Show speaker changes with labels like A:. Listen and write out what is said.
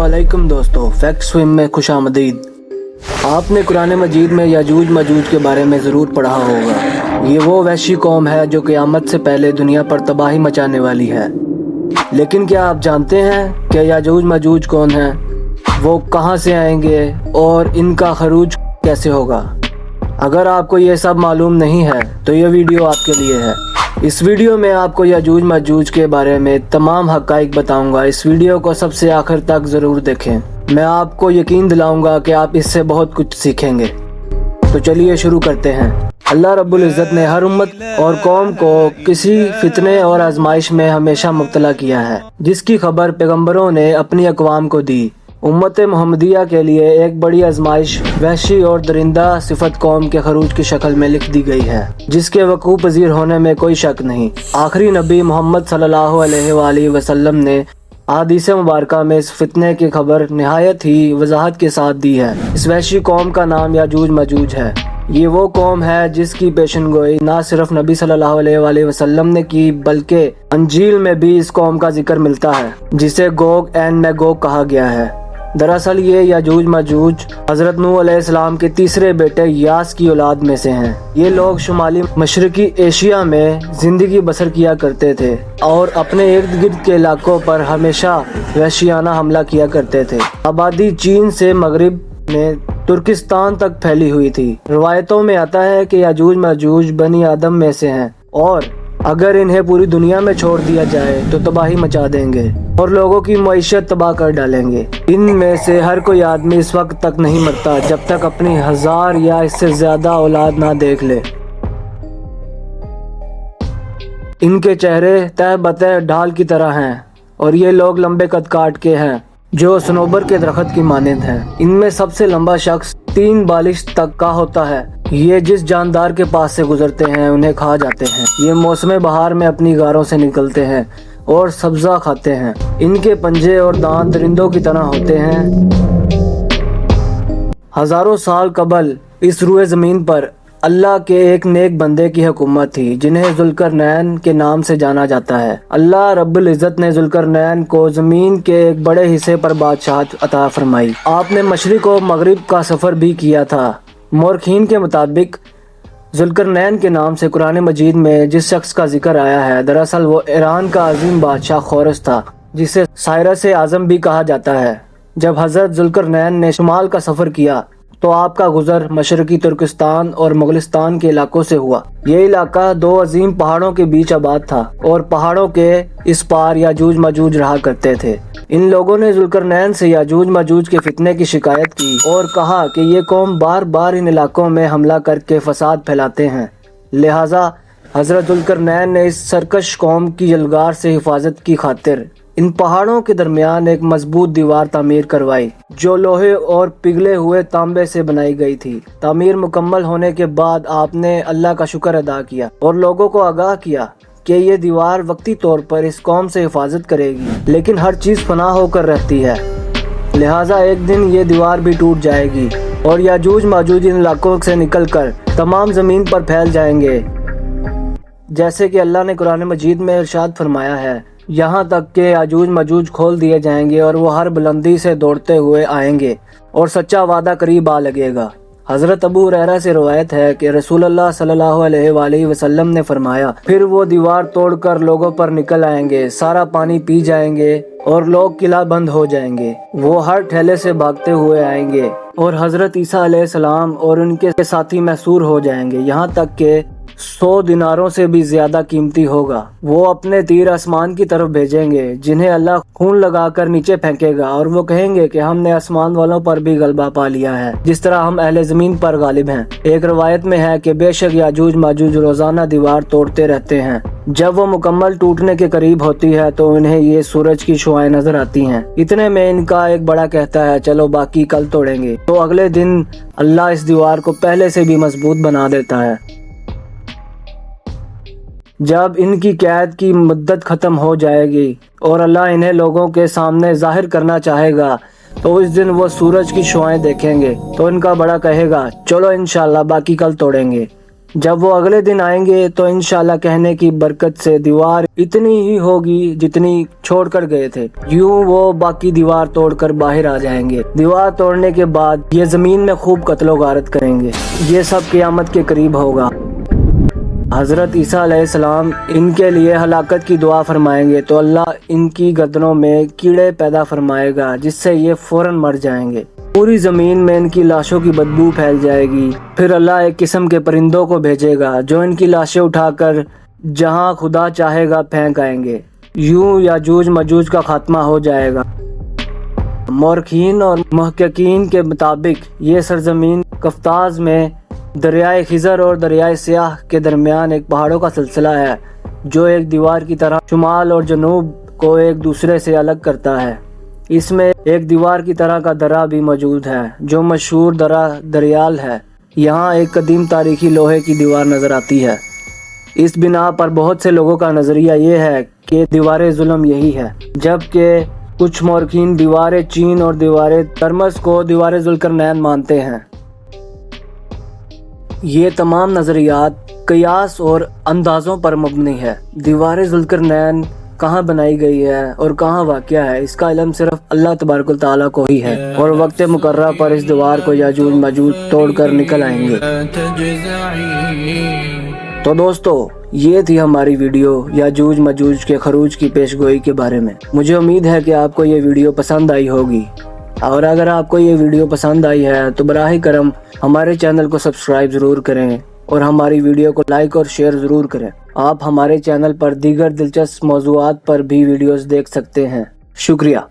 A: अस्सलामुअलैकुम दोस्तों, fact swim में खुश आमदीद। आपने कुरान मजीद में याजूज मजूज के बारे में ज़रूर पढ़ा होगा। ये वो वहशी कौम है जो क़यामत से पहले दुनिया पर तबाही मचाने वाली है। लेकिन क्या आप जानते हैं कि याजूज मजूज कौन है, वो कहाँ से आएंगे और इनका खरूज कैसे होगा? अगर आपको ये सब मालूम नहीं है तो ये वीडियो आपके लिए है। इस वीडियो में आपको याजूज मजूज के बारे में तमाम हक़ाइक़ बताऊंगा। इस वीडियो को सबसे आखिर तक ज़रूर देखें। मैं आपको यकीन दिलाऊंगा कि आप इससे बहुत कुछ सीखेंगे। तो चलिए शुरू करते हैं। अल्लाह रब्बुल इज़्ज़त ने हर उम्मत और कौम को किसी फितने और आजमाइश में हमेशा मुब्तला किया है, जिसकी खबर पैगम्बरों ने अपनी अक़वाम को दी। उम्मत मुहम्मदिया के लिए एक बड़ी आजमाइश वहशी और दरिंदा सिफत कौम के खरूज की शक्ल में लिख दी गई है, जिसके वक़ू पज़ीर होने में कोई शक नहीं। आखिरी नबी मोहम्मद सल्लल्लाहु अलैहि वसल्लम ने हदीस मुबारका में इस फितने की खबर निहायत ही वजाहत के साथ दी है। इस वहशी कौम का नाम याजूज मजूज है। ये वो कौम है जिसकी पेशन गोई ना सिर्फ नबी सल्लल्लाहु अलैहि वसल्लम ने की, बल्कि अंजील में भी इस कौम का जिक्र मिलता है, जिसे गोग एंड मैगोग कहा गया है। दरअसल ये याजूज मजूज हजरत नूह अलैहिस्सलाम के तीसरे बेटे यास की औलाद में से हैं। ये लोग शुमाली मशरकी एशिया में जिंदगी बसर किया करते थे और अपने इर्द गिर्द के इलाकों पर हमेशा वहशियाना हमला किया करते थे। आबादी चीन से मगरिब में तुर्किस्तान तक फैली हुई थी। रिवायतों में आता है कि याजूज मजूज बनी आदम में से हैं और अगर इन्हें पूरी दुनिया में छोड़ दिया जाए तो तबाही मचा देंगे और लोगों की मईशत तबाह कर डालेंगे। इनमें से हर कोई आदमी इस वक्त तक नहीं मरता जब तक अपनी 1000 या इससे ज्यादा औलाद ना देख ले। इनके चेहरे तय बतय ढाल की तरह हैं और ये लोग लंबे कद काट के हैं जो सनोबर के दरख्त की मानंद हैं। इनमें सबसे लंबा शख्स 3 बालिश तक का होता है। ये जिस जानदार के पास से गुजरते हैं उन्हें खा जाते हैं। ये मौसम बहार में अपनी गारों से निकलते हैं और सब्जा खाते हैं। इनके पंजे और दांत दरिंदों की तरह होते हैं। हजारों साल कबल इस रुए जमीन पर अल्लाह के एक नेक बंदे की हुकूमत थी, जिन्हें जुल्करनैन के नाम से जाना जाता है। अल्लाह रब्बुल इज़्ज़त ने जुल्करनैन को जमीन के एक बड़े हिस्से पर बादशाहत अता फरमाई। आपने मशरिक और मगरिब का सफर भी किया था। मोरखीन के मुताबिक जुल्करनैन के नाम से कुरान मजीद में जिस शख्स का जिक्र आया है, दरअसल वो ईरान का अजीम बादशाह खोरस था, जिसे साइरस आज़म भी कहा जाता है। जब हजरत जुल्करनैन ने शुमाल का सफर किया तो आपका गुजर मशरकी तुर्किस्तान और मुगलिस्तान के इलाकों से हुआ। ये इलाका 2 अजीम पहाड़ों के बीच आबाद था और पहाड़ों के इस पार याजूज मजूज रहा करते थे। इन लोगों ने जुल्करनैन से याजूज मजूज के फितने की शिकायत की और कहा कि ये कौम बार बार इन इलाकों में हमला करके फसाद फैलाते हैं। लिहाजा हजरत जुल्करनैन ने इस सरकश कौम की यलगार से हिफाजत की खातिर इन पहाड़ों के दरमियान एक मजबूत दीवार तामीर करवाई, जो लोहे और पिघले हुए तांबे से बनाई गई थी। तामीर मुकम्मल होने के बाद आपने अल्लाह का शुक्र अदा किया और लोगों को आगाह किया कि ये दीवार वक्ती तौर पर इस कौम से हिफाजत करेगी, लेकिन हर चीज फना होकर रहती है। लिहाजा एक दिन ये दीवार भी टूट जाएगी और याजूज माजूज इन इलाकों से निकलकर तमाम जमीन पर फैल जाएंगे, जैसे कि अल्लाह ने कुरान मजीद में इरशाद फरमाया है। यहाँ तक के याजूज मजूज खोल दिए जाएंगे और वो हर बुलंदी से दौड़ते हुए आएंगे और सच्चा वादा करीब आ लगेगा। हजरत अबू हुरैरा से रवायत है कि रसूलुल्लाह सल्लल्लाहु अलैहि वसल्लम ने फरमाया, फिर वो दीवार तोड़कर लोगों पर निकल आएंगे, सारा पानी पी जाएंगे और लोग किला बंद हो जाएंगे। वो हर ठेले से भागते हुए आएंगे और हजरत ईसा अलैहिस्सलाम और उनके साथी महसूर हो जाएंगे, यहाँ तक के 100 दिनारों से भी ज्यादा कीमती होगा। वो अपने तीर आसमान की तरफ भेजेंगे, जिन्हें अल्लाह खून लगाकर नीचे फेंकेगा और वो कहेंगे कि हमने आसमान वालों पर भी गलबा पा लिया है, जिस तरह हम अहले जमीन पर गालिब हैं। एक रवायत में है कि बेशक याजूज माजूज रोजाना दीवार तोड़ते रहते हैं। जब वो मुकम्मल टूटने के करीब होती है तो उन्हें ये सूरज की शुआएं नजर आती हैं। इतने में इनका एक बड़ा कहता है, चलो बाकी कल तोड़ेंगे। तो अगले दिन अल्लाह इस दीवार को पहले से भी मजबूत बना देता है। जब इनकी कैद की मुद्दत खत्म हो जाएगी और अल्लाह इन्हें लोगों के सामने जाहिर करना चाहेगा, तो इस दिन वो सूरज की शुआएं देखेंगे तो इनका बड़ा कहेगा, चलो इंशाल्लाह बाकी कल तोड़ेंगे। जब वो अगले दिन आएंगे तो इंशाल्लाह कहने की बरकत से दीवार इतनी ही होगी जितनी छोड़कर गए थे। यूं वो बाकी दीवार तोड़कर बाहर आ जाएंगे। दीवार तोड़ने के बाद ये जमीन में खूब कत्लो गारत करेंगे। ये सब क़यामत के करीब होगा। हजरत ईसा अलैहिस्सलाम इनके लिए हलाकत की दुआ फरमाएंगे तो अल्लाह इनकी गर्दनों में कीड़े पैदा फरमाएगा जिससे ये फौरन मर जाएंगे। पूरी जमीन में इनकी लाशों की बदबू फैल जाएगी। फिर अल्लाह एक किस्म के परिंदों को भेजेगा जो इनकी लाशें उठाकर जहां खुदा चाहेगा फेंक आएंगे। यूं याजूज मजूज का खात्मा हो जाएगा। मौरखीन और मुहक्किकीन के मुताबिक ये सरजमीन कफ्ताज में दरियाए खिजर और दरियाए सियाह के दरमियान एक पहाड़ों का सिलसिला है जो एक दीवार की तरह शुमाल और जनूब को एक दूसरे से अलग करता है। इसमें एक दीवार की तरह का दरा भी मौजूद है जो मशहूर दरा दरियाल है। यहाँ एक कदीम तारीखी लोहे की दीवार नजर आती है। इस बिना पर बहुत से लोगों का नजरिया ये है कि दीवार जुल्म यही है, जबकि कुछ मौरखीन दीवार चीन और दीवार तरमस को दीवार जुल्करनैन मानते हैं। ये तमाम नजरियात कयास और अंदाजों पर मबनी है। दीवार जुल्करनैन कहाँ बनाई गई है और कहाँ वाक़या है, इसका इल्म सिर्फ अल्लाह तबारक व तआला को ही है और वक्त मुकर्रर पर इस दीवार को याजूज मजूज तोड़कर निकल आएंगे। तो दोस्तों, ये थी हमारी वीडियो याजूज मजूज के खरूज की पेशगोई के बारे में। मुझे उम्मीद है कि आपको ये वीडियो पसंद आई होगी, और अगर आपको ये वीडियो पसंद आई है तो बराह करम हमारे चैनल को सब्सक्राइब ज़रूर करें और हमारी वीडियो को लाइक और शेयर ज़रूर करें। आप हमारे चैनल पर दीगर दिलचस्प मौज़ूआत पर भी वीडियोस देख सकते हैं। शुक्रिया।